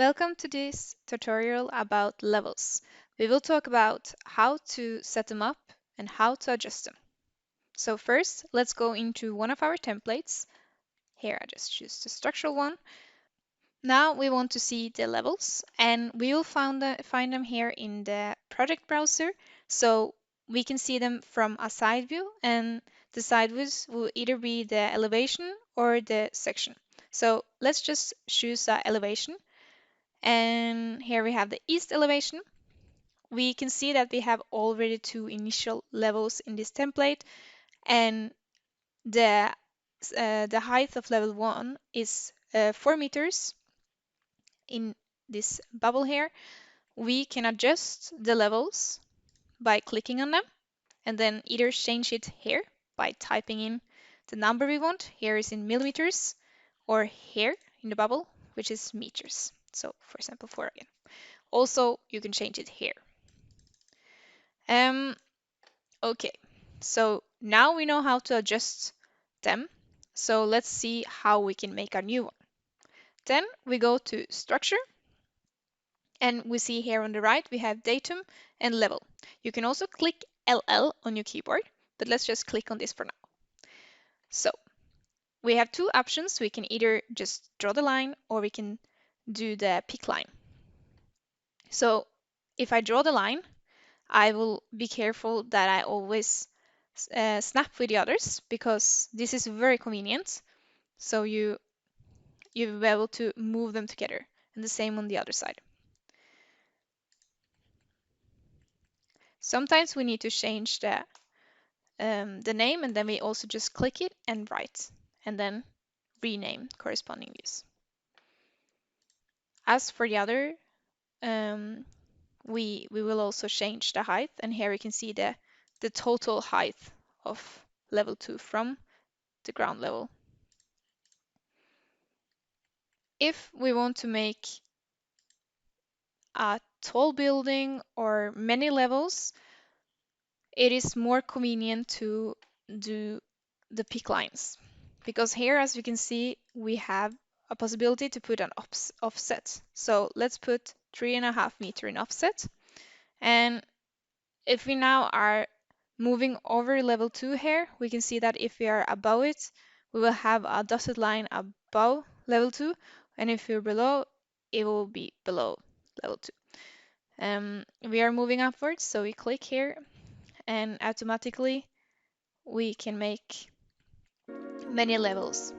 Welcome to this tutorial about levels. We will talk about how to set them up and how to adjust them. So first, let's go into one of our templates. Here I just choose the structural one. Now we want to see the levels and we will find them here in the project browser. So we can see them from a side view, and the side views will either be the elevation or the section. So let's just choose elevation. And here we have the east elevation. We can see that we have already two initial levels in this template, and the the height of level 1 is 4 meters in this bubble here. We can adjust the levels by clicking on them and then either change it here by typing in the number we want. Here is in millimeters, or here in the bubble, which is meters. So for example, 4 again. Also, you can change it here. Um, okay, so now we know how to adjust them. So let's see how we can make a new one. Then we go to structure, and we see here on the right we have datum and level. You can also click LL on your keyboard, but let's just click on this for now. So we have two options. We can either just draw the line or we can do the pick line. So if I draw the line, I will be careful that I always snap with the others, because this is very convenient. So you'll be able to move them together, and the same on the other side. Sometimes we need to change the name, and then we also just click it and write, and then rename corresponding views. As for the other, we will also change the height, and here we can see the total height of level 2 from the ground level. If we want to make a tall building or many levels, it is more convenient to do the pick lines, because here, as you can see, we have a possibility to put an offset. So let's put 3.5 meter in offset. And if we now are moving over level 2 here, we can see that if we are above it, we will have a dotted line above level 2, and if we're below, it will be below level 2. We are moving upwards, so we click here, and automatically we can make many levels.